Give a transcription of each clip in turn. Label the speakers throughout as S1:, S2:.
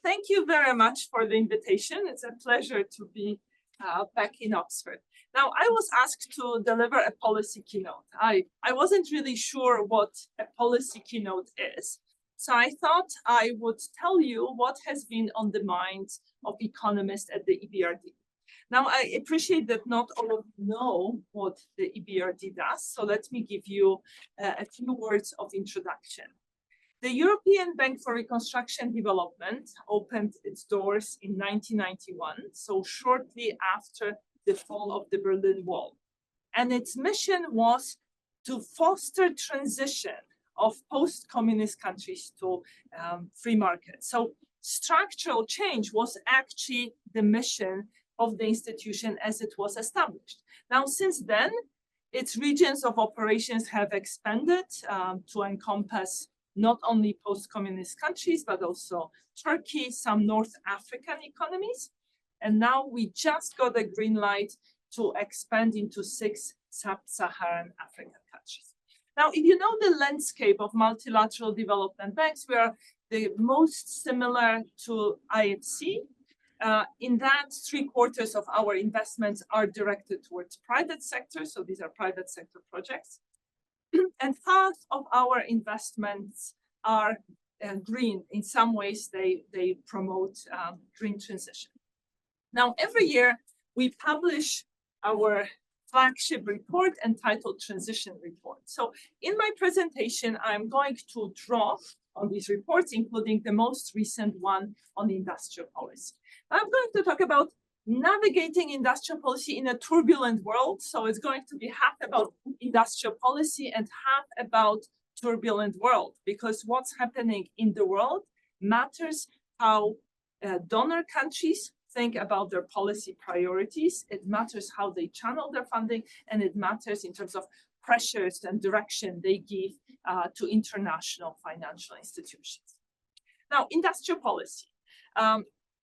S1: thank you very much for the invitation. It's a pleasure to be back in Oxford. Now, I was asked to deliver a policy keynote. I wasn't really sure what a policy keynote is. So I thought I would tell you what has been on the minds of economists at the EBRD. Now, I appreciate that not all of you know what the EBRD does. So let me give you a few words of introduction. The European Bank for Reconstruction and Development opened its doors in 1991, so shortly after the fall of the Berlin Wall. And its mission was to foster transition of post-communist countries to free markets. So structural change was actually the mission of the institution as it was established. Now, since then, its regions of operations have expanded to encompass not only post-communist countries, but also Turkey, some North African economies. And now we just got a green light to expand into 6 sub-Saharan African countries. Now, if you know the landscape of multilateral development banks, we are the most similar to IFC. In that, 3/4 of our investments are directed towards private sector. So these are private sector projects. And half of our investments are green. In some ways, they promote green transition. Now, every year, we publish our flagship report entitled Transition Report. So in my presentation, I'm going to draw on these reports, including the most recent one on industrial policy. I'm going to talk about navigating industrial policy in a turbulent world. So it's going to be half about industrial policy and half about turbulent world, because what's happening in the world matters how donor countries think about their policy priorities. It matters how they channel their funding, and it matters in terms of pressures and direction they give to international financial institutions. Now, industrial policy.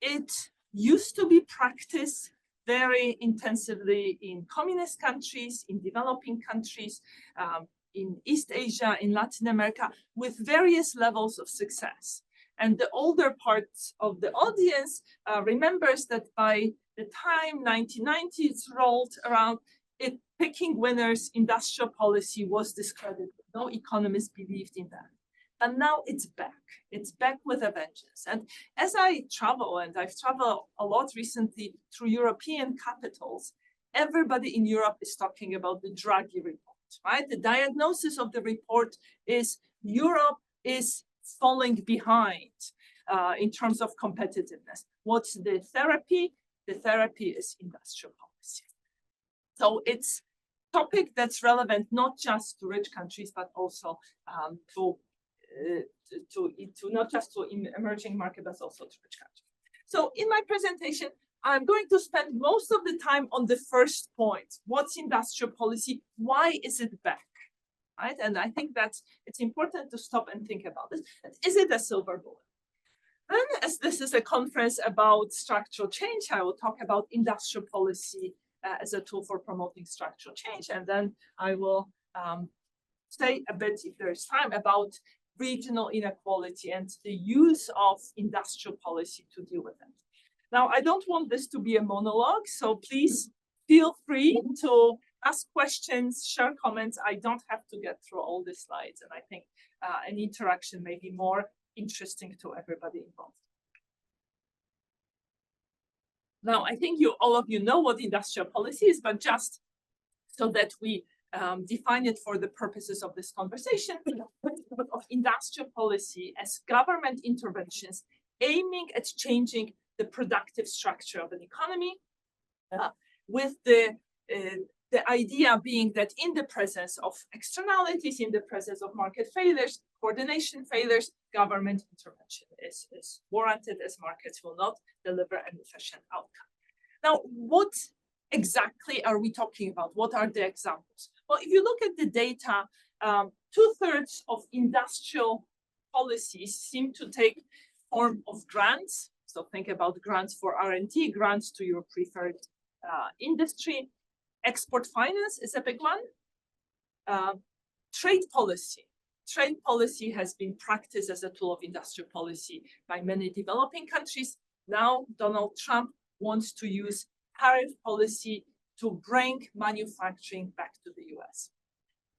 S1: It used to be practiced very intensively in communist countries, in developing countries, in East Asia, in Latin America, with various levels of success. And the older parts of the audience remembers that by the time 1990s rolled around, picking winners, industrial policy was discredited. No economists believed in that. And now it's back. It's back with a vengeance. And as I travel, and I've traveled a lot recently through European capitals, everybody in Europe is talking about the Draghi report, right? The diagnosis of the report is Europe is falling behind in terms of competitiveness. What's the therapy? The therapy is industrial policy. So it's a topic that's relevant not just to rich countries, but also not just to emerging markets, but also to rich countries. So in my presentation, I'm going to spend most of the time on the first point. What's industrial policy? Why is it back? Right? And I think that it's important to stop and think about this. Is it a silver bullet? Then, as this is a conference about structural change, I will talk about industrial policy as a tool for promoting structural change. And then I will say a bit, if there's time, about regional inequality and the use of industrial policy to deal with it. Now, I don't want this to be a monologue, so please feel free to ask questions, share comments. I don't have to get through all the slides, and I think an interaction may be more interesting to everybody involved. Now, I think all of you know what industrial policy is, but just so that we define it for the purposes of this conversation, of industrial policy as government interventions aiming at changing the productive structure of an economy, with the idea being that in the presence of externalities, in the presence of market failures, coordination failures, government intervention is warranted, as markets will not deliver an efficient outcome. Now, what exactly are we talking about? What are the examples? Well, if you look at the data, 2/3 of industrial policies seem to take form of grants. So think about grants for R&D, grants to your preferred industry. Export finance is a big one. Trade policy. trade policy has been practiced as a tool of industrial policy by many developing countries. Now Donald Trump wants to use tariff policy to bring manufacturing back to the US.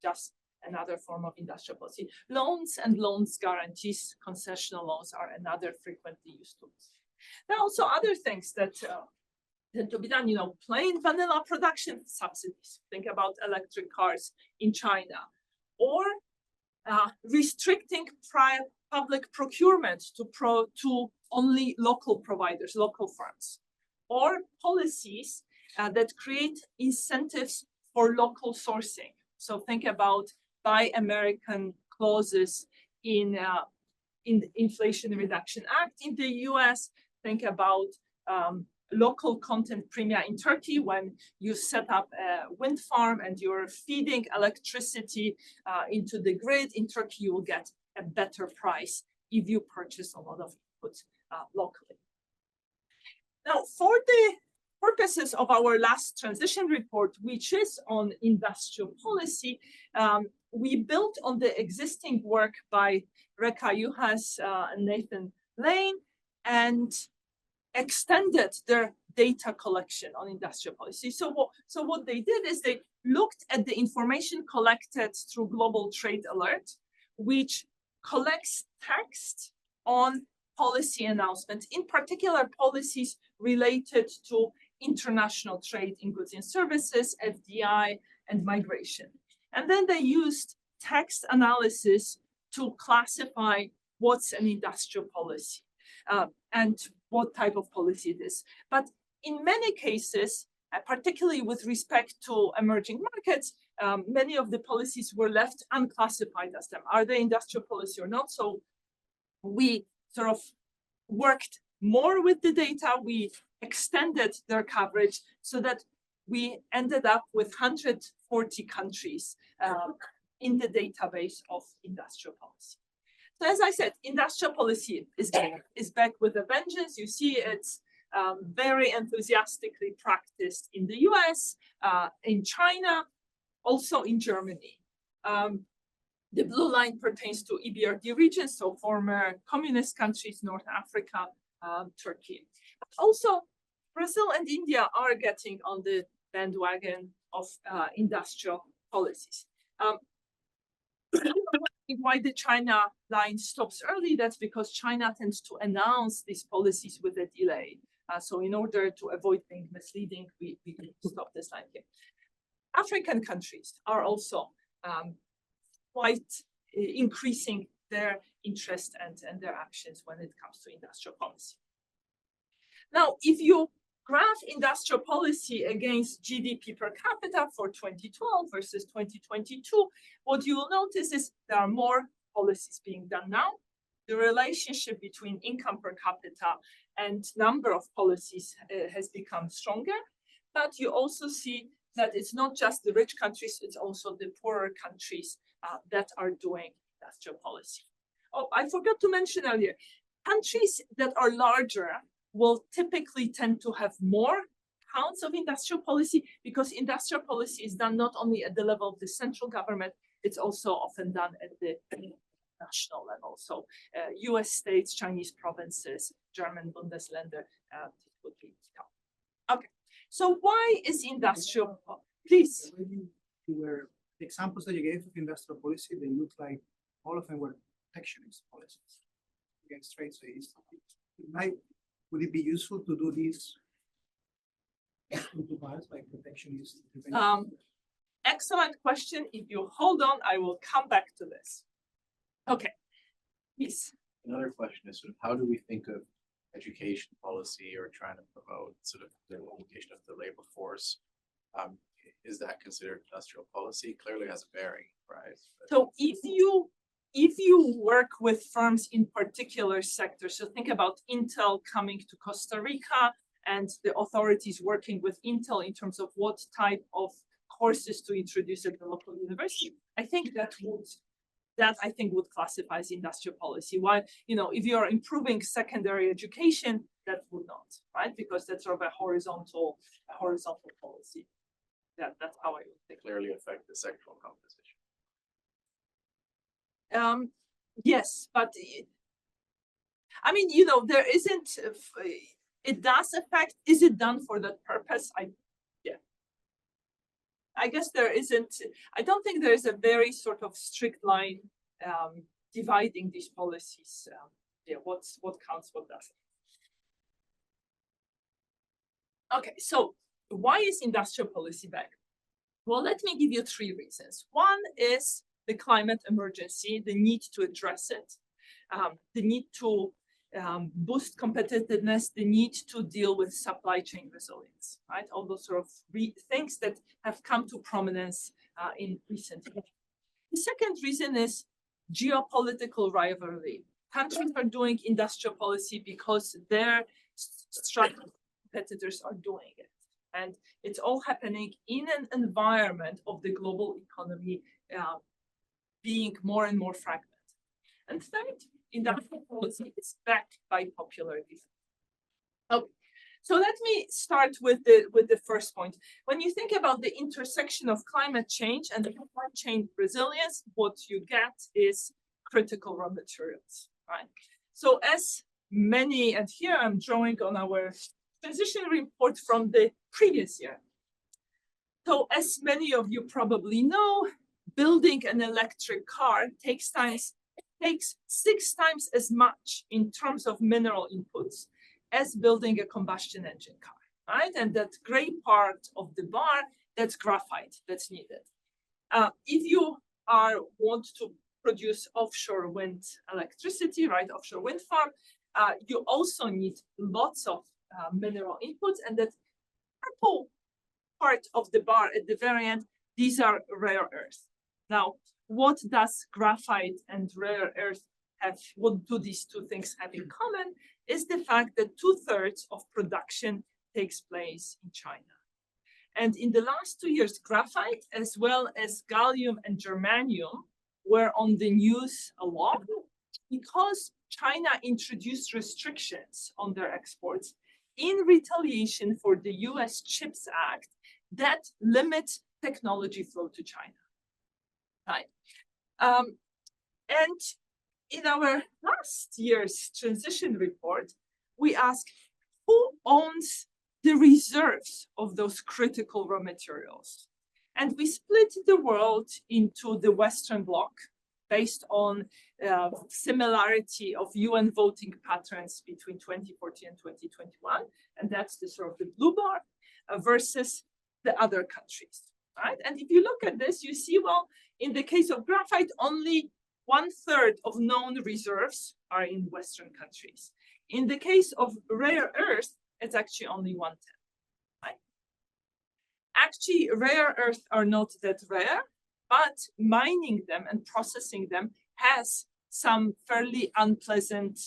S1: Just another form of industrial policy. Loans and loans guarantees, concessional loans are another frequently used tools. There are also other things that tend to be done, plain vanilla production subsidies. Think about electric cars in China, or restricting public procurement to only local providers, local firms, or policies that create incentives for local sourcing. So think about Buy American clauses in the Inflation Reduction Act in the US. Think about local content premia in Turkey. When you set up a wind farm and you're feeding electricity into the grid in Turkey, you will get a better price if you purchase a lot of input locally. Now, for the purposes of our last transition report, which is on industrial policy, we built on the existing work by Reka Juhas and Nathan Lane and extended their data collection on industrial policy. So what they did is they looked at the information collected through Global Trade Alert, which collects text on policy announcements, in particular policies related to international trade in goods and services, FDI, and migration. And then they used text analysis to classify what's an industrial policy and what type of policy it is. But in many cases, particularly with respect to emerging markets, many of the policies were left unclassified as them. Are they industrial policy or not? So we sort of worked more with the data. We extended their coverage so that we ended up with 140 countries in the database of industrial policy. So as I said, industrial policy is back with a vengeance. You see it's very enthusiastically practiced in the US, in China, also in Germany. The blue line pertains to EBRD regions, so former communist countries, North Africa, Turkey. But also, Brazil and India are getting on the bandwagon of industrial policies. Why the China line stops early? That's because China tends to announce these policies with a delay. So in order to avoid being misleading, we stop this line here. African countries are also quite increasing their interest and their actions when it comes to industrial policy. Now, if you graph industrial policy against GDP per capita for 2012 versus 2022, what you will notice is there are more policies being done now. The relationship between income per capita and number of policies has become stronger, but you also see that it's not just the rich countries, it's also the poorer countries that are doing industrial policy. Oh, I forgot to mention earlier, countries that are larger will typically tend to have more counts of industrial policy because industrial policy is done not only at the level of the central government, it's also often done at the national level. So US states, Chinese provinces, German Bundesländer, would be okay. So why is industrial, please?
S2: The examples that you gave of industrial policy, they look like all of them were protectionist policies against trade. So would it be useful to do these into parts like protectionist?
S1: Excellent question. If you hold on, I will come back to this. Okay, please.
S3: Another question is sort of how do we think of education policy or trying to promote sort of the education of the labor force? Is that considered industrial policy? Clearly has a bearing, right?
S1: So if you work with firms in particular sectors, so think about Intel coming to Costa Rica and the authorities working with Intel in terms of what type of courses to introduce at the local university, I think that would classify as industrial policy. While, if you are improving secondary education, that would not, right? Because that's sort of a horizontal policy. That's how I would think.
S3: Clearly affect the sexual composition.
S1: Yes, but I mean, there isn't. It does affect. Is it done for that purpose? I guess there isn't. I don't think there is a very sort of strict line dividing these policies. What counts, what doesn't. Okay, so why is industrial policy back? Well, let me give you 3 reasons. One is the climate emergency, the need to address it, the need to boost competitiveness, the need to deal with supply chain resilience, right? All those sort of things that have come to prominence in recent years. The second reason is geopolitical rivalry. Countries are doing industrial policy because their competitors are doing it. And it's all happening in an environment of the global economy being more and more fragmented. And third, industrial policy is backed by popular demand. Okay, so let me start with the first point. When you think about the intersection of climate change and the supply chain resilience, what you get is critical raw materials, right? So as many, and here I'm drawing on our transition report from the previous year. So as many of you probably know, building an electric car takes 6 times as much in terms of mineral inputs as building a combustion engine car, right? And that gray part of the bar, that's graphite that's needed. If you want to produce offshore wind electricity, right, offshore wind farm, you also need lots of mineral inputs, and that purple part of the bar at the very end, these are rare earths. Now, what does graphite and rare earth have? What do these 2 things have in common? Is the fact that 2/3 of production takes place in China. And in the last 2 years, graphite as well as gallium and germanium were on the news a lot because China introduced restrictions on their exports in retaliation for the US CHIPS Act that limits technology flow to China, right? And in our last year's transition report, we asked who owns the reserves of those critical raw materials. And we split the world into the Western Bloc based on similarity of UN voting patterns between 2014 and 2021. And that's the sort of the blue bar versus the other countries, right? And if you look at this, you see, well, in the case of graphite, only 1/3 of known reserves are in Western countries. In the case of rare earth, it's actually only 1/10, right? Actually, rare earths are not that rare, but mining them and processing them has some fairly unpleasant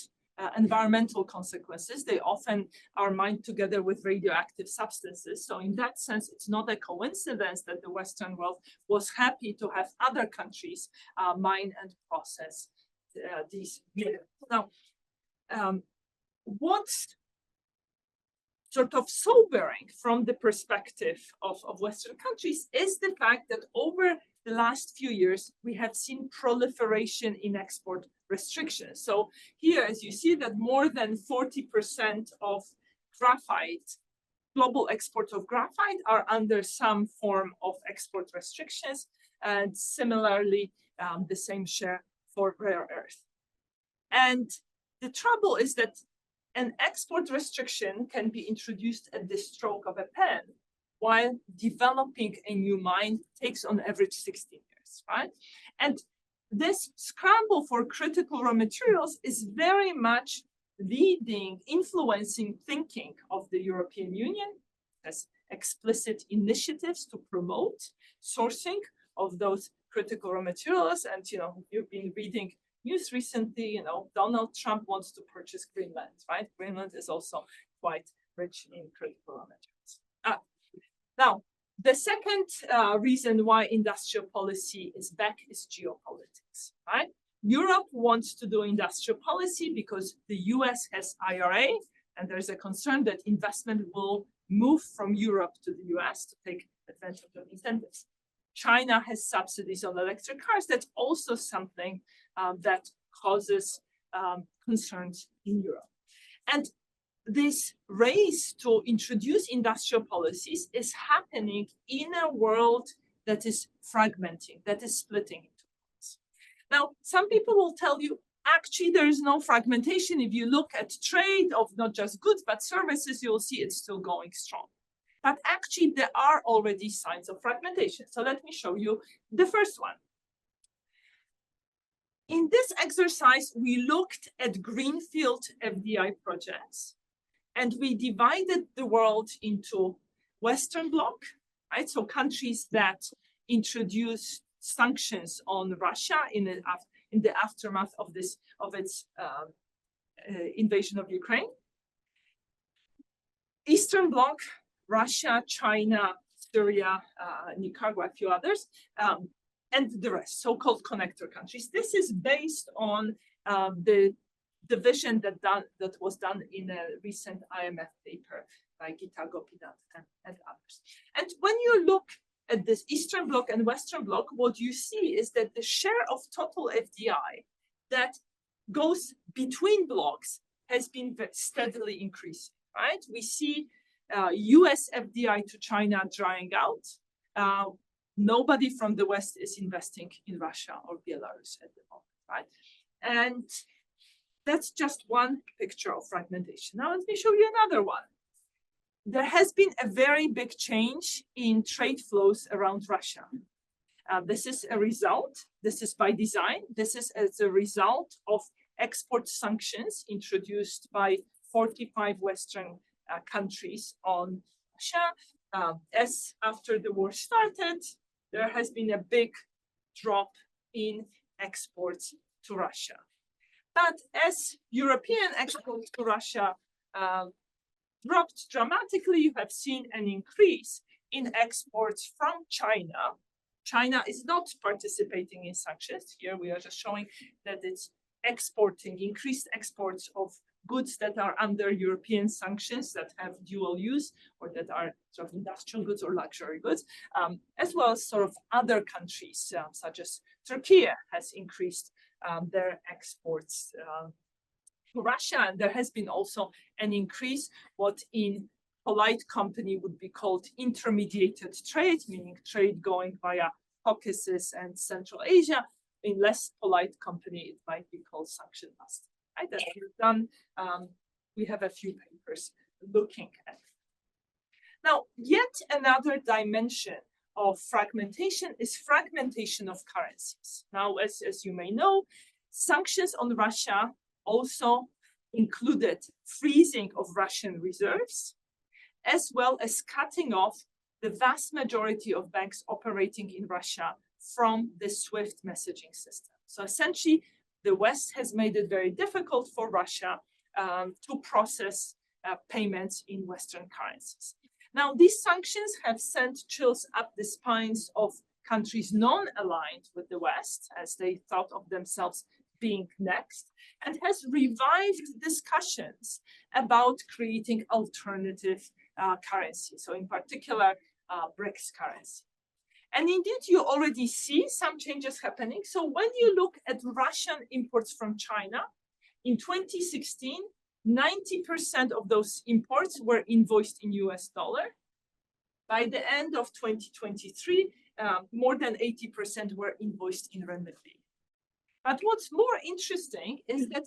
S1: environmental consequences. They often are mined together with radioactive substances. So in that sense, it's not a coincidence that the Western world was happy to have other countries mine and process these minerals. Now, what's sort of sobering from the perspective of Western countries is the fact that over the last few years, we have seen proliferation in export restrictions. So here, as you see, that more than 40% of graphite, global exports of graphite are under some form of export restrictions, and similarly, the same share for rare earth. And the trouble is that an export restriction can be introduced at the stroke of a pen, while developing a new mine takes on average 16 years, right? And this scramble for critical raw materials is very much influencing thinking of the European Union as explicit initiatives to promote sourcing of those critical raw materials. And, you've been reading news recently, Donald Trump wants to purchase Greenland, right? Greenland is also quite rich in critical raw materials. Now, the second reason why industrial policy is back is geopolitics, right? Europe wants to do industrial policy because the US has IRA, and there's a concern that investment will move from Europe to the US to take advantage of incentives. China has subsidies on electric cars. That's also something that causes concerns in Europe. And this race to introduce industrial policies is happening in a world that is fragmenting, that is splitting into parts. Now, some people will tell you, actually, there is no fragmentation. If you look at trade of not just goods, but services, you'll see it's still going strong. But actually, there are already signs of fragmentation. So let me show you the first one. In this exercise, we looked at greenfield FDI projects, and we divided the world into Western Bloc, right? So countries that introduce sanctions on Russia in the aftermath of its invasion of Ukraine. Eastern Bloc, Russia, China, Syria, Nicaragua, a few others, and the rest, so-called connector countries. This is based on the division that was done in a recent IMF paper by Beata Javorcik and others. And when you look at this Eastern Bloc and Western Bloc, what you see is that the share of total FDI that goes between blocks has been steadily increasing, right? We see US FDI to China drying out. Nobody from the West is investing in Russia or Belarus at the moment, right? And that's just one picture of fragmentation. Now let me show you another one. There has been a very big change in trade flows around Russia. This is a result, this is by design, this is as a result of export sanctions introduced by 45 Western countries on Russia. As after the war started, there has been a big drop in exports to Russia. But as European exports to Russia dropped dramatically, you have seen an increase in exports from China. China is not participating in sanctions. Here we are just showing that it's exporting, increased exports of goods that are under European sanctions that have dual use or that are sort of industrial goods or luxury goods, as well as sort of other countries such as Turkey has increased their exports to Russia. And there has been also an increase what in polite company would be called intermediated trade, meaning trade going via Caucasus and Central Asia. In less polite company, it might be called sanction busting. Right? That we've done. We have a few papers looking at it. Now, yet another dimension of fragmentation is fragmentation of currencies. Now, as you may know, sanctions on Russia also included freezing of Russian reserves, as well as cutting off the vast majority of banks operating in Russia from the SWIFT messaging system. So essentially, the West has made it very difficult for Russia to process payments in Western currencies. Now, these sanctions have sent chills up the spines of countries non-aligned with the West, as they thought of themselves being next, and has revived discussions about creating alternative currencies, so in particular, BRICS currency. And indeed, you already see some changes happening. So when you look at Russian imports from China, in 2016, 90% of those imports were invoiced in US dollar. By the end of 2023, more than 80% were invoiced in renminbi. But what's more interesting is that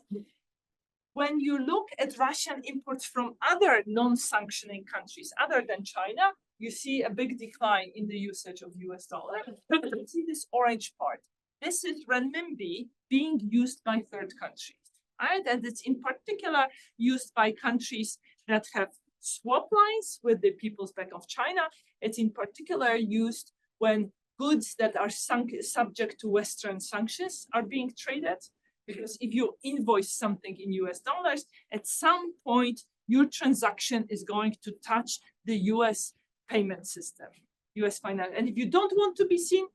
S1: when you look at Russian imports from other non-sanctioning countries other than China, you see a big decline in the usage of US dollar. You see this orange part. This is renminbi being used by third countries, right? And it's in particular used by countries that have swap lines with the People's Bank of China. It's in particular used when goods that are subject to Western sanctions are being traded. Because if you invoice something in US dollars, at some point, your transaction is going to touch the US payment system, US finance. And if you don't want to be seen,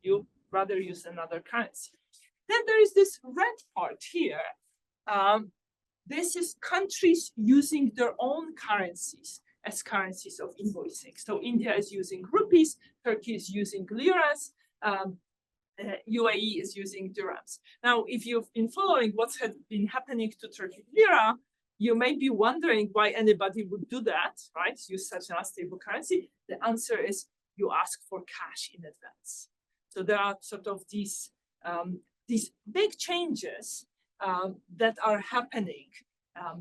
S1: you rather use another currency. Then there is this red part here. This is countries using their own currencies as currencies of invoicing. So India is using rupees, Turkey is using liras, UAE is using dirhams. Now, if you've been following what's been happening to Turkish lira, you may be wondering why anybody would do that, right? Use such an unstable currency. The answer is you ask for cash in advance. So there are sort of these big changes that are happening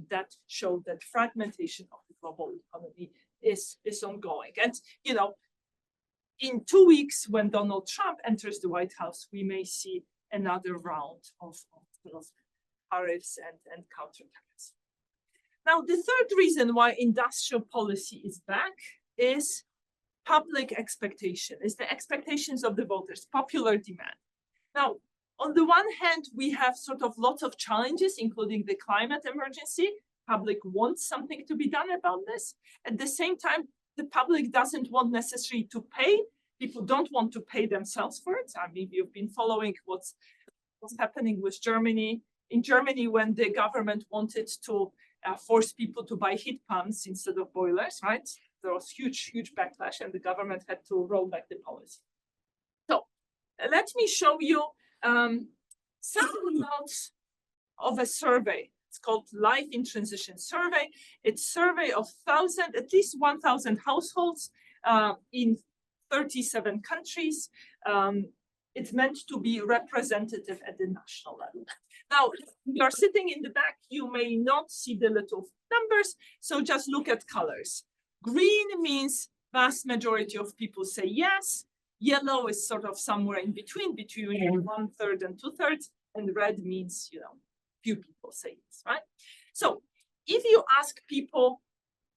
S1: that show that fragmentation of the global economy is ongoing. And, you know, in 2 weeks, when Donald Trump enters the White House, we may see another round of tariffs and counterattacks. Now, the third reason why industrial policy is back is public expectation, is the expectations of the voters, popular demand. Now, on the one hand, we have sort of lots of challenges, including the climate emergency. Public wants something to be done about this. At the same time, the public doesn't want necessarily to pay. People don't want to pay themselves for it. I mean, you've been following what's happening with Germany. In Germany, when the government wanted to force people to buy heat pumps instead of boilers, right? There was huge backlash, and the government had to roll back the policy. So let me show you some results of a survey. It's called Life in Transition Survey. It's a survey of at least 1,000 households in 37 countries. It's meant to be representative at the national level. Now, you're sitting in the back, you may not see the little numbers, so just look at colors. Green means vast majority of people say yes. Yellow is sort of somewhere in between 1/3 and 2/3, and red means, you know, few people say yes, right? So if you ask people,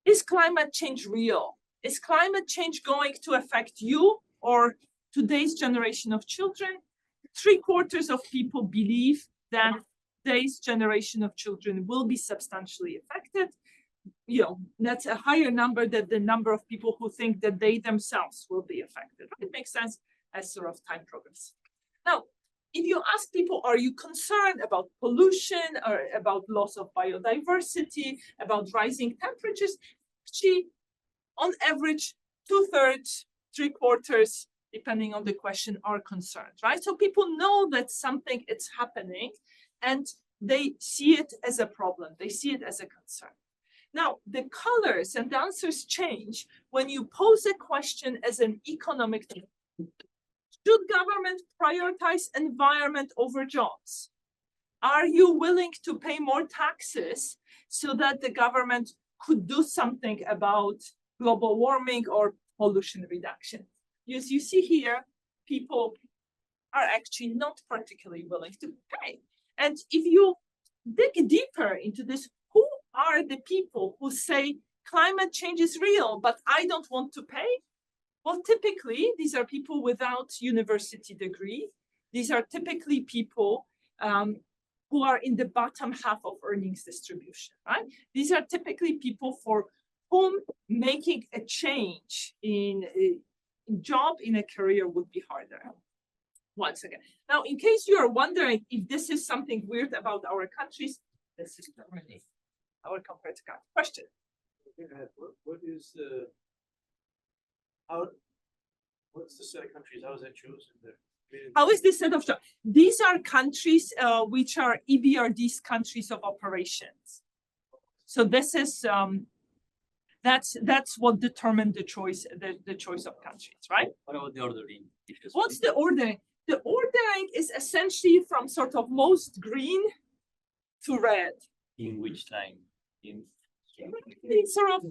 S1: is climate change real? Is climate change going to affect you or today's generation of children? 3/4 of people believe that today's generation of children will be substantially affected. You know, that's a higher number than the number of people who think that they themselves will be affected. It makes sense as sort of time progresses. Now, if you ask people, are you concerned about pollution or about loss of biodiversity, about rising temperatures? Actually, on average, 2/3, 3/4, depending on the question, are concerned, right? So people know that something is happening and they see it as a problem. They see it as a concern. Now, the colors and the answers change when you pose a question as an economic thing. Should government prioritize environment over jobs? Are you willing to pay more taxes so that the government could do something about global warming or pollution reduction? As you see here, people are actually not particularly willing to pay. And if you dig deeper into this, who are the people who say climate change is real, but I don't want to pay? Well, typically, these are people without university degree. These are typically people who are in the bottom half of earnings distribution, right? These are typically people for whom making a change in a job, in a career would be harder. Once again. Now, in case you are wondering if this is something weird about our countries, this is Germany, our comparative question.
S4: What is what's the set of countries? How is that chosen?
S1: How is this set of? These are countries which are EBRD's countries of operations. So this is that's what determined the choice of countries, right?
S4: What about the ordering?
S1: What's the ordering? The ordering is essentially from sort of most green to red.
S4: In which time?
S1: It's sort of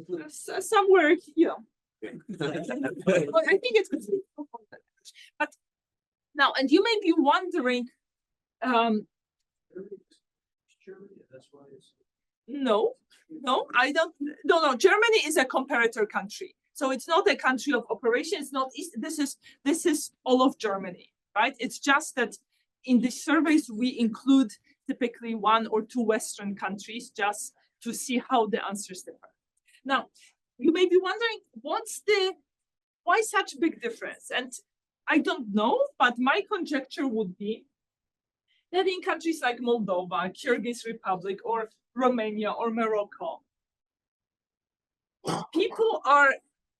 S1: somewhere, you know. Well, I think it's but now, and you may be wondering, no, I don't. No. Germany is a comparator country, so it's not a country of operation. It's not. This is all of Germany. Right? It's just that in the surveys, we include typically 1 or 2 Western countries just to see how the answers differ. Now, you may be wondering, why such big difference? And I don't know, but my conjecture would be that in countries like Moldova, Kyrgyz Republic, or Romania, or Morocco, people are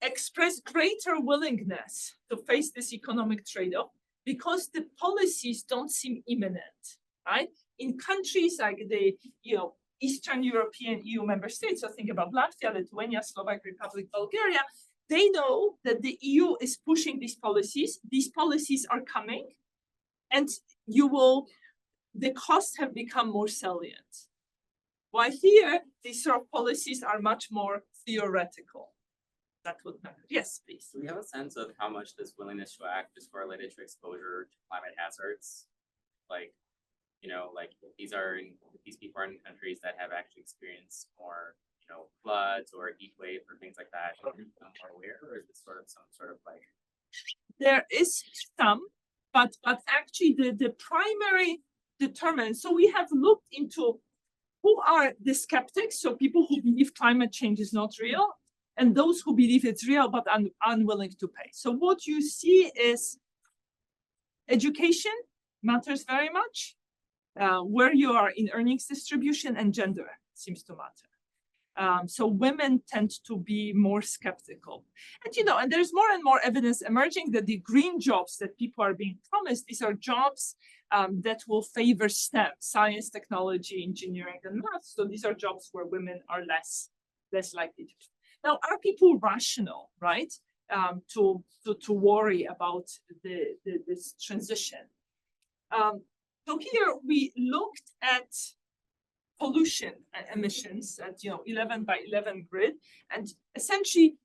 S1: express greater willingness to face this economic trade-off because the policies don't seem imminent, right? In countries like the Eastern European EU member states, so think about Latvia, Lithuania, Slovak Republic, Bulgaria, they know that the EU is pushing these policies are coming, and the costs have become more salient. While here, these sort of policies are much more theoretical. That would matter. Yes, please.
S5: Do we have a sense of how much this willingness to act is correlated to exposure to climate hazards? Like, like these people are in countries that have actually experienced more, floods or heat wave or things like that. Are you more aware, or is this some sort of like?
S1: There is some, but actually the primary determinant. So we have looked into who are the skeptics, so people who believe climate change is not real, and those who believe it's real but unwilling to pay. So what you see is education matters very much, where you are in earnings distribution, and gender seems to matter. So women tend to be more skeptical. And there's more and more evidence emerging that the green jobs that people are being promised, these are jobs that will favor STEM, science, technology, engineering, and math. So these are jobs where women are less likely to. Now, are people rational, right, to worry about this transition? So here we looked at pollution emissions at 11 by 11 grid, and essentially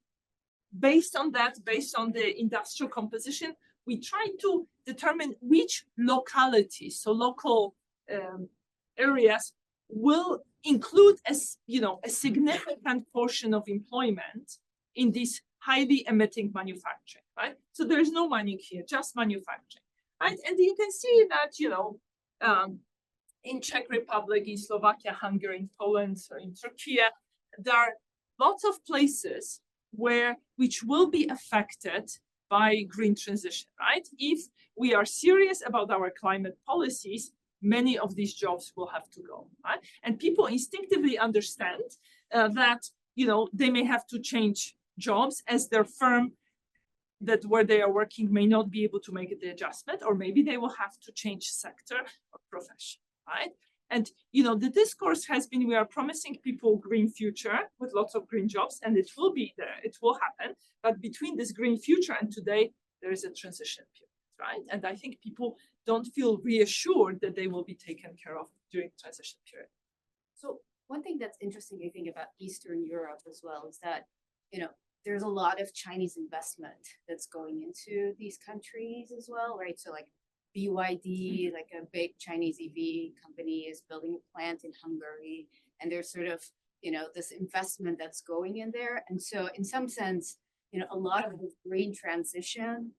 S1: based on the industrial composition, we tried to determine which localities, so local areas, will include a significant portion of employment in this highly emitting manufacturing, right? So there's no mining here, just manufacturing, right? And you can see that in Czech Republic, in Slovakia, Hungary, in Poland, or in Turkey, there are lots of places which will be affected by green transition, right? If we are serious about our climate policies, many of these jobs will have to go, right? And people instinctively understand that they may have to change jobs as their firm where they are working may not be able to make the adjustment, or maybe they will have to change sector or profession, right? And the discourse has been, we are promising people green future with lots of green jobs, and it will be there, it will happen. But between this green future and today, there is a transition period, right? And I think people don't feel reassured that they will be taken care of during transition period.
S6: So one thing that's interesting, I think, about Eastern Europe as well is that, there's a lot of Chinese investment that's going into these countries as well, right? So like BYD, like a big Chinese EV company, is building a plant in Hungary, and there's sort of, this investment that's going in there. And so in some sense, a lot of the green transition,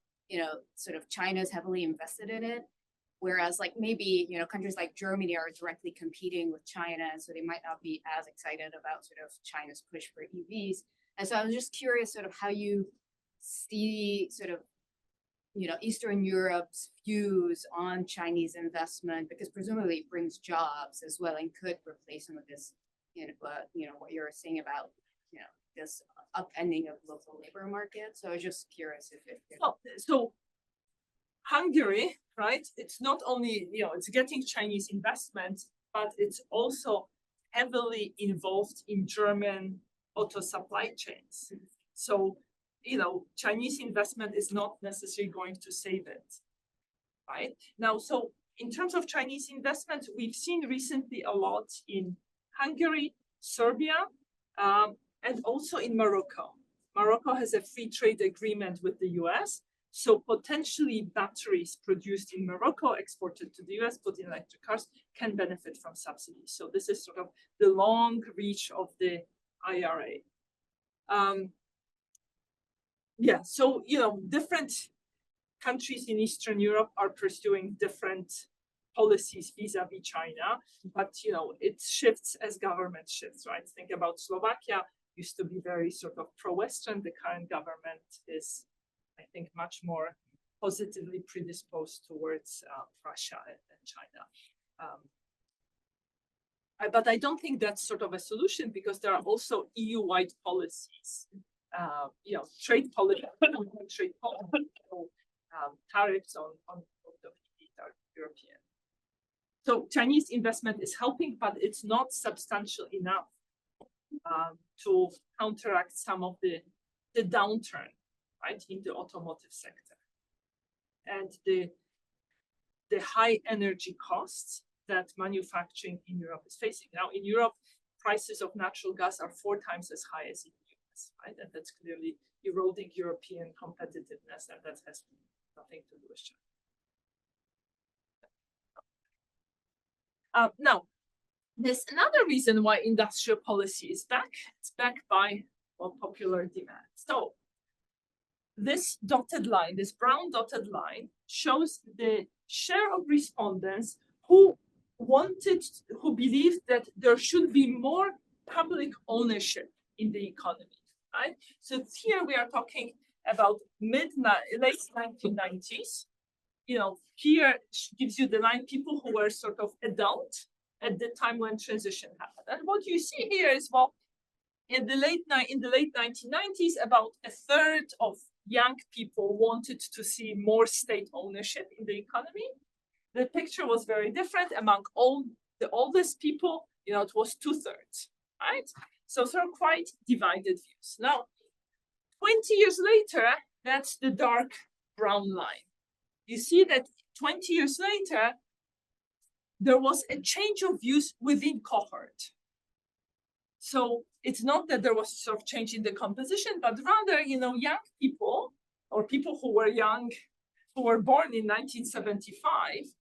S6: sort of China's heavily invested in it. Whereas like maybe, countries like Germany are directly competing with China, and so they might not be as excited about sort of China's push for EVs. And so I was just curious sort of how you see sort of, Eastern Europe's views on Chinese investment, because presumably it brings jobs as well and could replace some of this, what you're saying about, this upending of local labor market. So I was just curious if it.
S1: So Hungary, right? It's not only, it's getting Chinese investment, but it's also heavily involved in German auto supply chains. So, Chinese investment is not necessarily going to save it, right? Now, so in terms of Chinese investment, we've seen recently a lot in Hungary, Serbia, and also in Morocco. Morocco has a free trade agreement with the US. So potentially batteries produced in Morocco, exported to the US, put in electric cars, can benefit from subsidies. So this is sort of the long reach of the IRA. So, different countries in Eastern Europe are pursuing different policies vis-a-vis China, but, it shifts as government shifts, right? Think about Slovakia, used to be very sort of pro-Western. The current government is, I think, much more positively predisposed towards Russia and China. But I don't think that's sort of a solution because there are also EU-wide policies, trade policy, tariffs on the European. So Chinese investment is helping, but it's not substantial enough to counteract some of the downturn, right, in the automotive sector. And the high energy costs that manufacturing in Europe is facing. Now, in Europe, prices of natural gas are 4 times as high as in the US, right? And that's clearly eroding European competitiveness, and that has nothing to do with China. Now, there's another reason why industrial policy is back. It's backed by popular demand. So this dotted line, this brown dotted line, shows the share of respondents who believed that there should be more public ownership in the economy, right? So here we are talking about late 1990s. Here gives you the line people who were sort of adult at the time when transition happened. And what you see here is, well, in the late 1990s, about a third of young people wanted to see more state ownership in the economy. The picture was very different among all the oldest people. It was 2/3, right? So sort of quite divided views. Now, 20 years later, that's the dark brown line. You see that 20 years later, there was a change of views within cohort. So it's not that there was sort of change in the composition, but rather, young people or people who were young, who were born in 1975,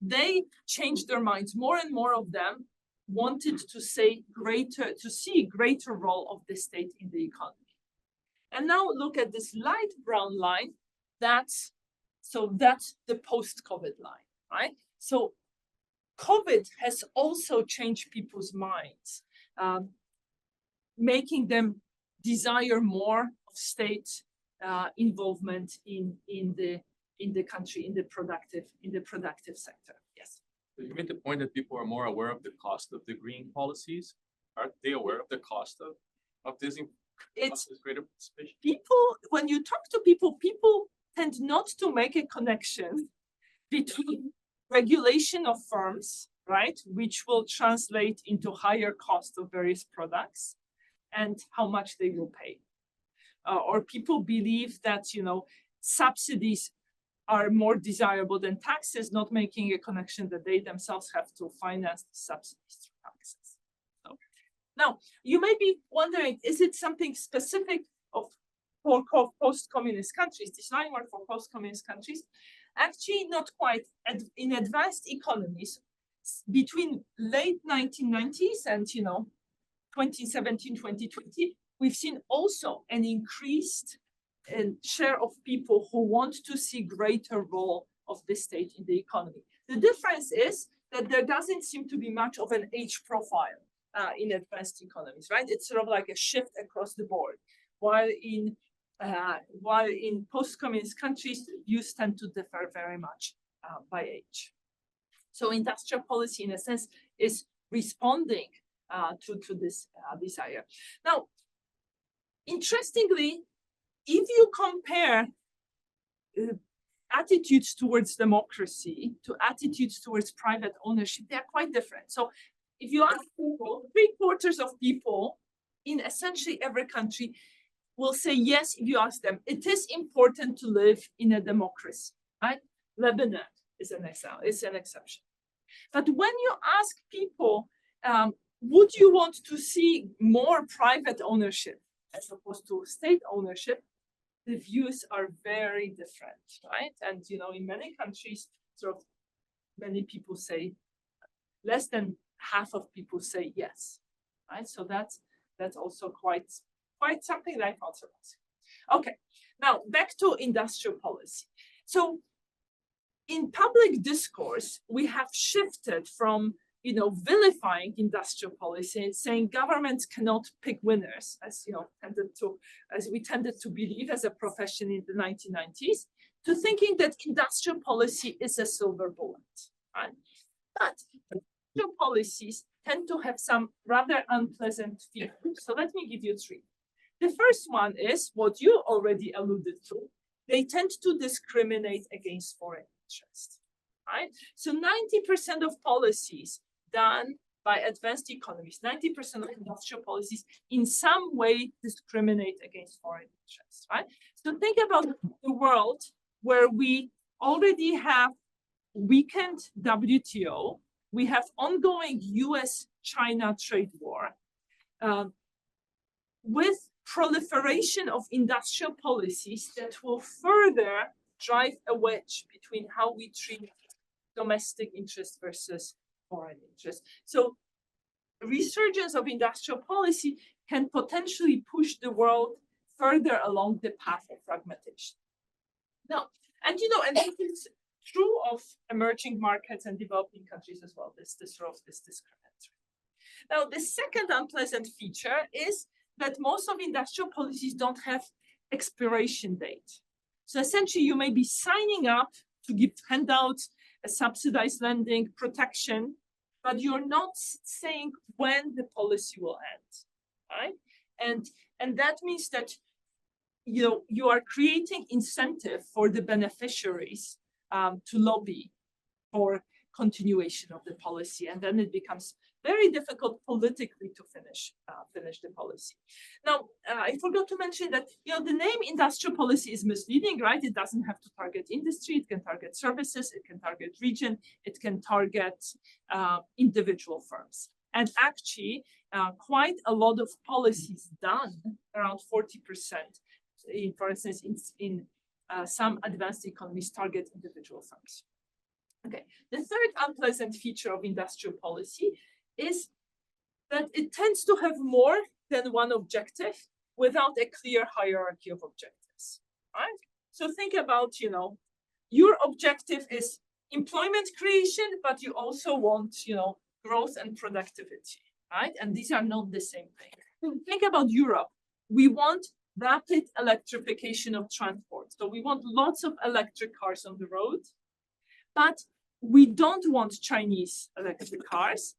S1: they changed their minds. More and more of them wanted to see greater role of the state in the economy. And now look at this light brown line. That's the post-COVID line, right? So COVID has also changed people's minds, making them desire more of state involvement in the country, in the productive sector. Yes.
S7: So you made the point that people are more aware of the cost of the green policies. Are they aware of the cost of this greater participation?
S1: People, when you talk to people tend not to make a connection between regulation of firms, right, which will translate into higher cost of various products, and how much they will pay. Or people believe that, subsidies are more desirable than taxes, not making a connection that they themselves have to finance the subsidies through taxes. So, now, you may be wondering, is it something specific for post-communist countries? This line work for post-communist countries? Actually, not quite. In advanced economies, between late 1990s and 2017, 2020, we've seen also an increased share of people who want to see greater role of the state in the economy. The difference is that there doesn't seem to be much of an age profile in advanced economies, right? It's sort of like a shift across the board. While in post-communist countries, views tend to differ very much by age. So industrial policy, in a sense, is responding to this desire. Now, interestingly, if you compare attitudes towards democracy to attitudes towards private ownership, they are quite different. So if you ask people, 3/4 of people in essentially every country will say yes if you ask them. It is important to live in a democracy, right? Lebanon is an exception. But when you ask people, would you want to see more private ownership as opposed to state ownership, the views are very different, right? And in many countries, sort of many people say, less than half of people say yes, right? So that's also quite something that I found surprising. Okay, now back to industrial policy. So in public discourse, we have shifted from vilifying industrial policy and saying governments cannot pick winners, as we tended to believe as a profession in the 1990s, to thinking that industrial policy is a silver bullet, right? But industrial policies tend to have some rather unpleasant features. So let me give you three. The first one is what you already alluded to. They tend to discriminate against foreign interests, right? So 90% of policies done by advanced economies, 90% of industrial policies in some way discriminate against foreign interests, right? So think about the world where we already have weakened WTO, we have ongoing US-China trade war, with proliferation of industrial policies that will further drive a wedge between how we treat domestic interests versus foreign interests. So resurgence of industrial policy can potentially push the world further along the path of fragmentation. Now, and this is true of emerging markets and developing countries as well, this discriminatory. Now, the second unpleasant feature is that most of industrial policies don't have expiration date. So essentially, you may be signing up to give handouts, subsidized lending, protection, but you're not saying when the policy will end, right? And that means that you are creating incentive for the beneficiaries to lobby for continuation of the policy, and then it becomes very difficult politically to finish the policy. Now, I forgot to mention that the name industrial policy is misleading, right? It doesn't have to target industry. It can target services. It can target region. It can target individual firms. And actually, quite a lot of policies done, around 40%, for instance, in some advanced economies, target individual firms. Okay, the third unpleasant feature of industrial policy is that it tends to have more than one objective without a clear hierarchy of objectives, right? So think about, your objective is employment creation, but you also want, growth and productivity, right? And these are not the same thing. Think about Europe. We want rapid electrification of transport. So we want lots of electric cars on the road, but we don't want Chinese electric cars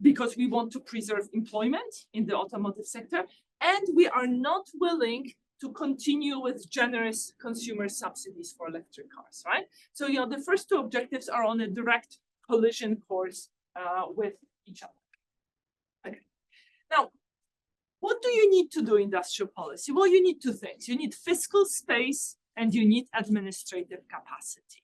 S1: because we want to preserve employment in the automotive sector, and we are not willing to continue with generous consumer subsidies for electric cars, right? So, the first two objectives are on a direct collision course with each other. Okay. Now, what do you need to do industrial policy? Well, you need two things. You need fiscal space and you need administrative capacity.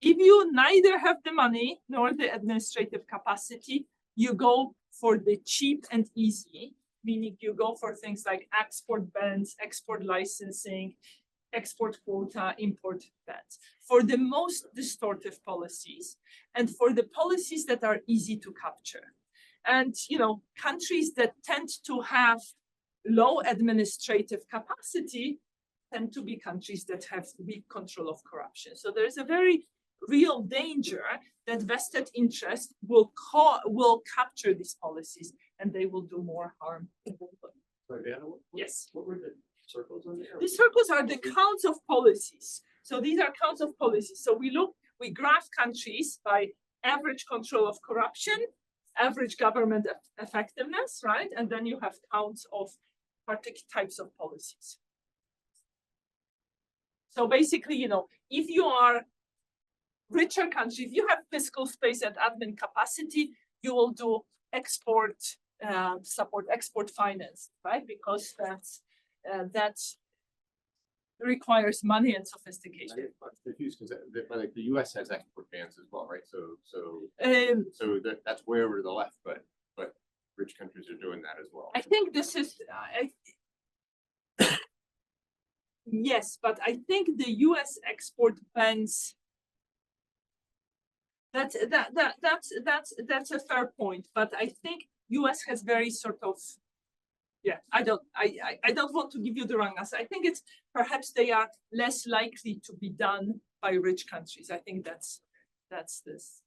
S1: If you neither have the money nor the administrative capacity, you go for the cheap and easy, meaning you go for things like export bans, export licensing, export quota, import bans, for the most distortive policies and for the policies that are easy to capture. And, countries that tend to have low administrative capacity tend to be countries that have weak control of corruption. So there's a very real danger that vested interest will capture these policies and they will do more harm.
S4: Sorry, Beata,
S1: Yes.
S4: What were the circles on there?
S1: The circles are the counts of policies. So these are counts of policies. So we graph countries by average control of corruption, average government effectiveness, right? And then you have counts of particular types of policies. So basically, if you are richer country, if you have fiscal space and admin capacity, you will do export support, export finance, right? Because that requires money and sophistication.
S8: I'm confused because the U.S. has export bans as well, right? So that's way over to the left, but rich countries are doing that as well.
S1: I think this is yes, but I think the U.S. export bans. That's a fair point, but I think U.S. has very sort of. Yeah, I don't want to give you the wrong answer. I think it's perhaps they are less likely to be done by rich countries. I think that's this.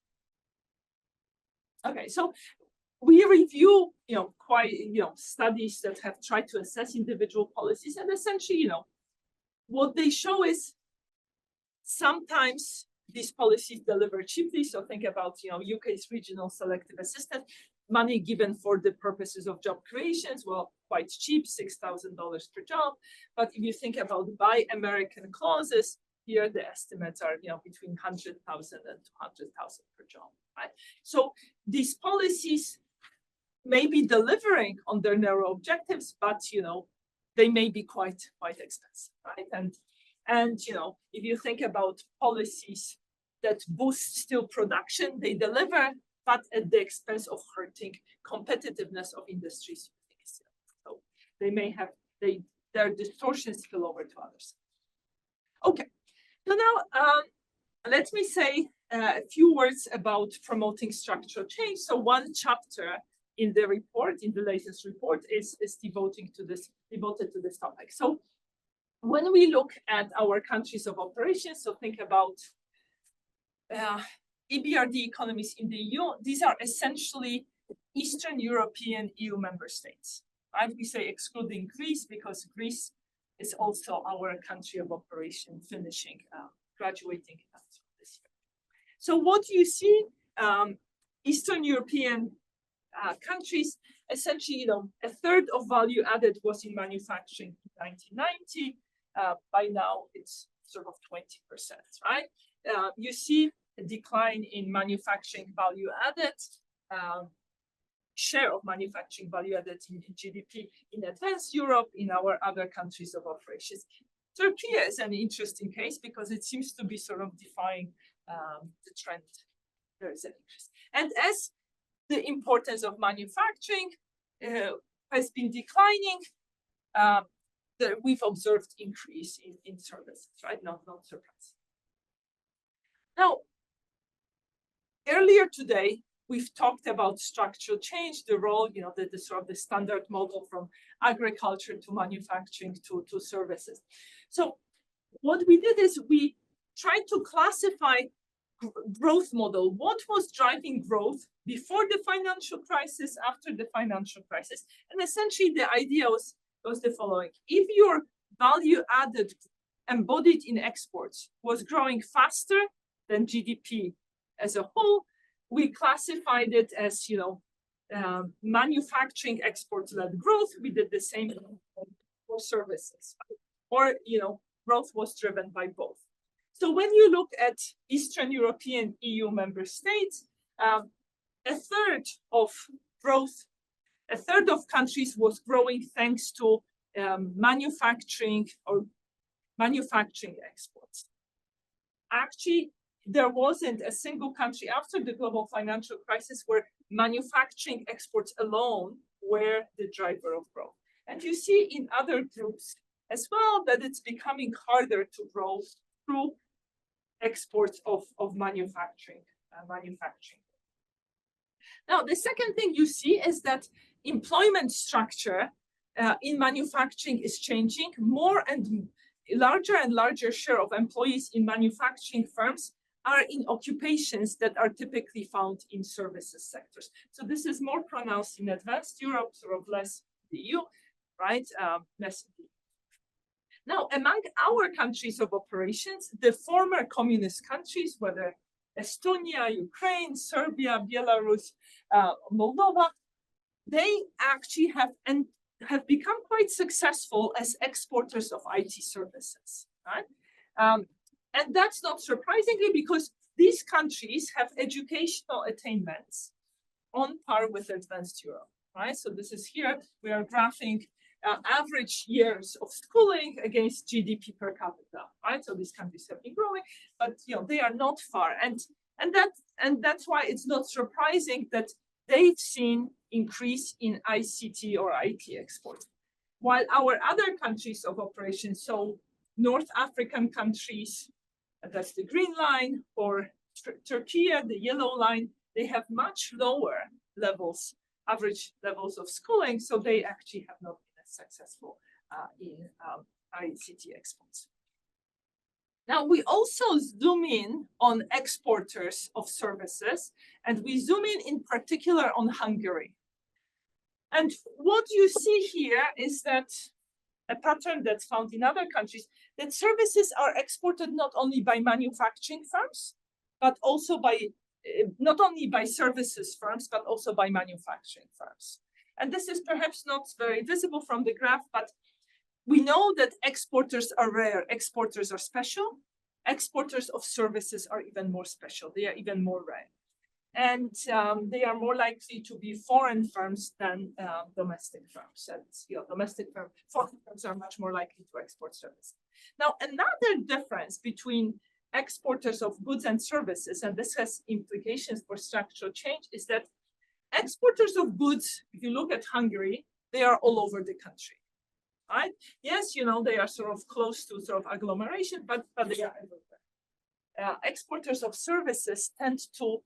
S1: Okay, so we review, studies that have tried to assess individual policies, and essentially, what they show is sometimes these policies deliver cheaply. So think about, UK's regional selective assistance. money given for the purposes of job creations, well, quite cheap, $6,000 per job. But if you think about Buy American clauses, here the estimates are, between 100,000 and 200,000 per job, right? So these policies may be delivering on their narrow objectives, but they may be quite expensive, right? And if you think about policies that boost steel production, they deliver, but at the expense of hurting competitiveness of industries. So they may have their distortions spill over to others. Okay, so now let me say a few words about promoting structural change. So one chapter in the report, in the latest report, is devoted to this topic. So when we look at our countries of operation, so think about EBRD economies in the EU, these are essentially Eastern European EU member states, right? We say excluding Greece because Greece is also our country of operation finishing, graduating this year. So what you see, Eastern European countries, essentially, a third of value added was in manufacturing in 1990. By now, it's sort of 20%, right? You see a decline in manufacturing value added, share of manufacturing value added in GDP in advanced Europe, in our other countries of operations. Turkey is an interesting case because it seems to be sort of defying the trend. There is an interest. And as the importance of manufacturing has been declining, we've observed increase in services, right? Not surprising. Now, earlier today, we've talked about structural change, the role, the sort of the standard model from agriculture to manufacturing to services. So what we did is we tried to classify growth model. What was driving growth before the financial crisis, after the financial crisis? And essentially the idea was the following. If your value added embodied in exports was growing faster than GDP as a whole, we classified it as, manufacturing export-led growth. We did the same for services, or, growth was driven by both. So when you look at Eastern European EU member states, a third of countries was growing thanks to manufacturing exports. Actually, there wasn't a single country after the global financial crisis where manufacturing exports alone were the driver of growth. And you see in other groups as well that it's becoming harder to grow through exports of manufacturing. Now, the second thing you see is that employment structure in manufacturing is changing. More and larger share of employees in manufacturing firms are in occupations that are typically found in services sectors. So this is more pronounced in advanced Europe, sort of less the EU, right? Less the EU. Now, among our countries of operations, the former communist countries, whether Estonia, Ukraine, Serbia, Belarus, Moldova, they actually have become quite successful as exporters of IT services, right? And that's not surprisingly because these countries have educational attainments on par with advanced Europe, right? So this is here, we are graphing average years of schooling against GDP per capita, right? So these countries have been growing, but they are not far. And that's why it's not surprising that they've seen increase in ICT or IT exports. While our other countries of operation, so North African countries, that's the green line, or Turkey, the yellow line, they have much lower levels, average levels of schooling, so they actually have not been as successful in ICT exports. Now, we also zoom in on exporters of services, and we zoom in particular on Hungary. And what you see here is that a pattern that's found in other countries, that services are exported not only by manufacturing firms, but also by not only by services firms, but also by manufacturing firms. And this is perhaps not very visible from the graph, but we know that exporters are rare, exporters are special, exporters of services are even more special, they are even more rare. And they are more likely to be foreign firms than domestic firms. And foreign firms are much more likely to export services. Now, another difference between exporters of goods and services, and this has implications for structural change, is that exporters of goods, if you look at Hungary, they are all over the country, right? Yes, you know, they are sort of close to sort of agglomeration, but they are everywhere. Exporters of services tend to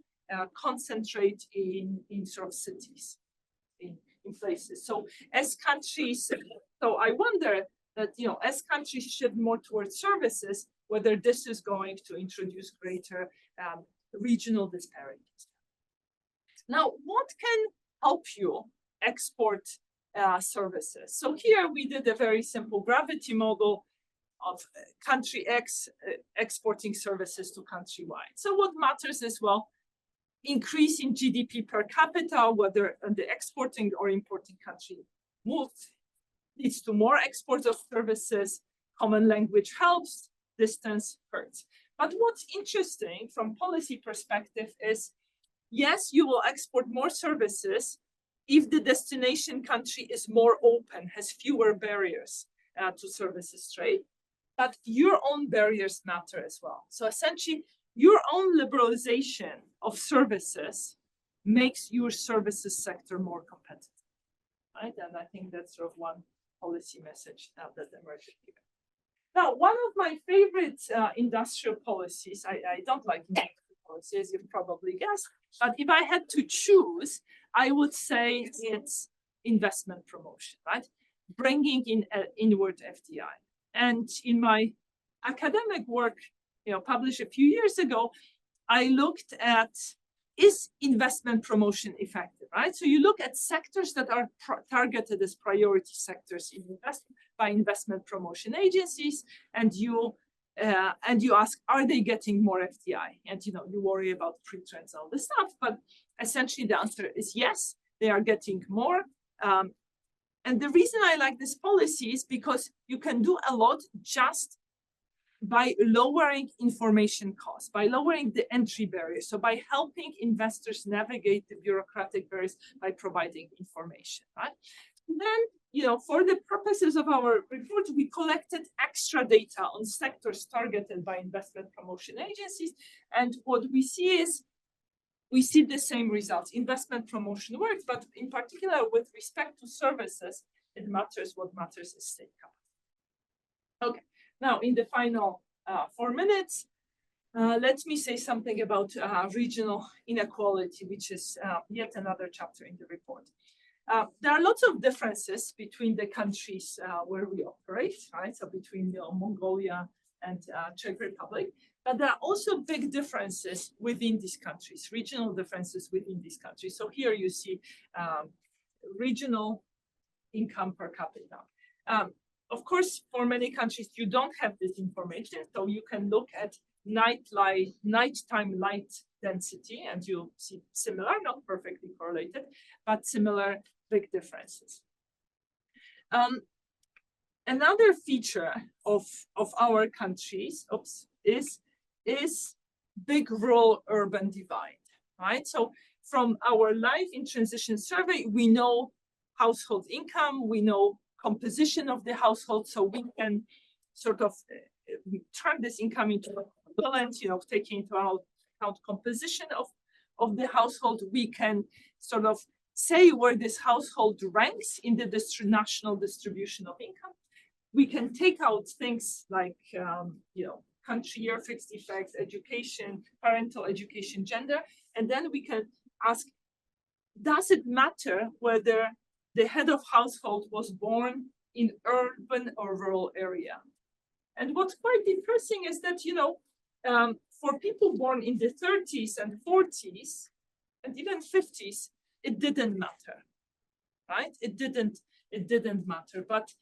S1: concentrate in sort of cities, in places. So as countries, so I wonder that, you know, as countries shift more towards services, whether this is going to introduce greater regional disparities. Now, what can help you export services? So here we did a very simple gravity model of country X exporting services to country Y. So what matters is, well, increase in GDP per capita, whether the exporting or importing country moves, leads to more exports of services, common language helps, distance hurts. But what's interesting from policy perspective is, yes, you will export more services if the destination country is more open, has fewer barriers to services trade, but your own barriers matter as well. So essentially, your own liberalization of services makes your services sector more competitive, right? And I think that's sort of one policy message that emerges here. Now, one of my favorite industrial policies, I don't like industrial policies, you've probably guessed, but if I had to choose, I would say it's investment promotion, right? Bringing in inward FDI. And in my academic work, you know, published a few years ago, I looked at, is investment promotion effective, right? So you look at sectors that are targeted as priority sectors in by investment promotion agencies, and you ask, are they getting more FDI? And you know, you worry about pre-trends, all this stuff, but essentially the answer is yes, they are getting more. And the reason I like this policy is because you can do a lot just by lowering information costs, by lowering the entry barriers, so by helping investors navigate the bureaucratic barriers by providing information, right? And then, you know, for the purposes of our report, we collected extra data on sectors targeted by investment promotion agencies, and what we see is, we see the same results. Investment promotion works, but in particular with respect to services, it matters. What matters is state capacity. Okay. Now, in the final 4 minutes, let me say something about regional inequality, which is yet another chapter in the report. There are lots of differences between the countries where we operate, right? So between Mongolia and Czech Republic, but there are also big differences within these countries, regional differences within these countries. So here you see regional income per capita. Of course, for many countries, you don't have this information, so you can look at nighttime light density, and you'll see similar, not perfectly correlated, but similar big differences. Another feature of our countries, is big rural-urban divide, right? So from our Life in Transition survey, we know household income, we know composition of the household, so we can sort of turn this income into a balance, you know, taking into account composition of the household. We can sort of say where this household ranks in the national distribution of income. We can take out things like, you know, country year, fixed effects, education, parental education, gender, and then we can ask, does it matter whether the head of household was born in urban or rural area? And what's quite depressing is that, you know, for people born in the 30s and 40s and even 50s, it didn't matter, right? It didn't matter. But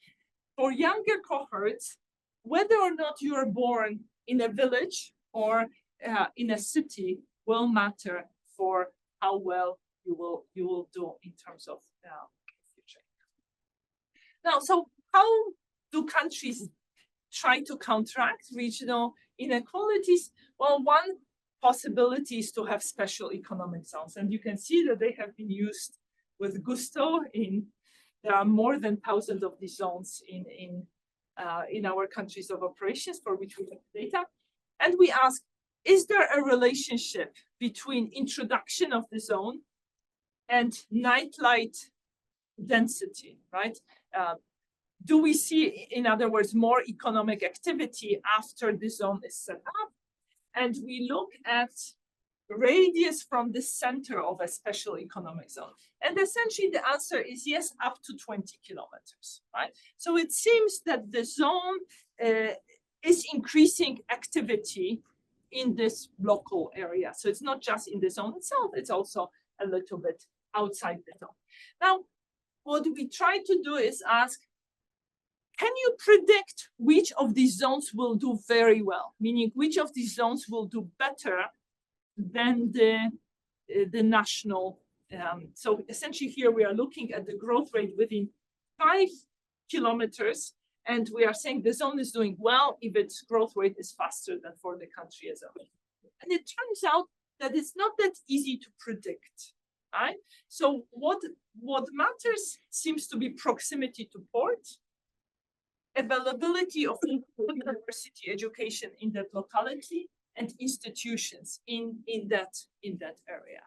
S1: for younger cohorts, whether or not you're born in a village or in a city, will matter for how well you will do in terms of future. Now, so how do countries try to counteract regional inequalities? Well, one possibility is to have special economic zones, and you can see that they have been used with gusto. There are more than thousands of these zones in our countries of operations for which we have data. And we ask, is there a relationship between introduction of the zone and nightlight density, right? Do we see, in other words, more economic activity after the zone is set up? And we look at radius from the center of a special economic zone. And essentially the answer is yes, up to 20 kilometers, right? So it seems that the zone is increasing activity in this local area. So it's not just in the zone itself, it's also a little bit outside the zone. Now, what we try to do is ask, can you predict which of these zones will do very well? Meaning which of these zones will do better than the national. So essentially here we are looking at the growth rate within 5 kilometers, and we are saying the zone is doing well if its growth rate is faster than for the country as a whole. And it turns out that it's not that easy to predict, right? So what matters seems to be proximity to port, availability of university education in that locality, and institutions in that area.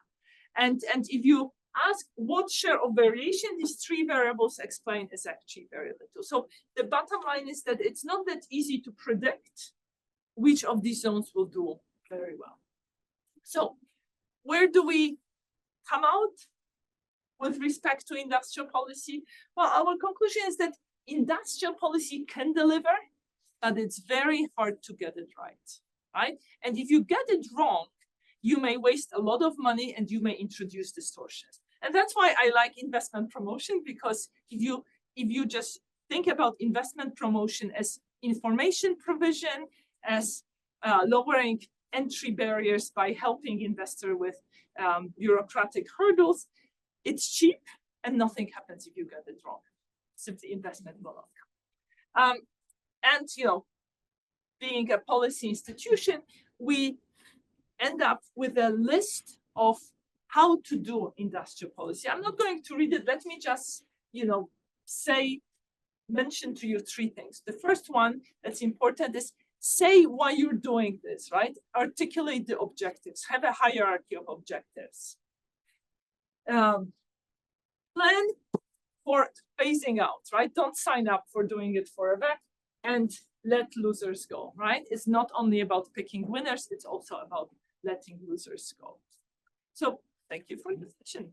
S1: And if you ask what share of variation these three variables explain, is actually very little. So the bottom line is that it's not that easy to predict which of these zones will do very well. So where do we come out with respect to industrial policy? Well, our conclusion is that industrial policy can deliver, but it's very hard to get it right? And if you get it wrong, you may waste a lot of money and you may introduce distortions. And that's why I like investment promotion, because if you just think about investment promotion as information provision, as lowering entry barriers by helping investor with bureaucratic hurdles, it's cheap and nothing happens if you get it wrong. Simply investment will not come. And being a policy institution, we end up with a list of how to do industrial policy. I'm not going to read it. Let me just, mention to you three things. The first one that's important is say why you're doing this, right? Articulate the objectives, have a hierarchy of objectives. Plan for phasing out, right? Don't sign up for doing it forever, and let losers go, right? It's not only about picking winners, it's also about letting losers go. So thank you for the session.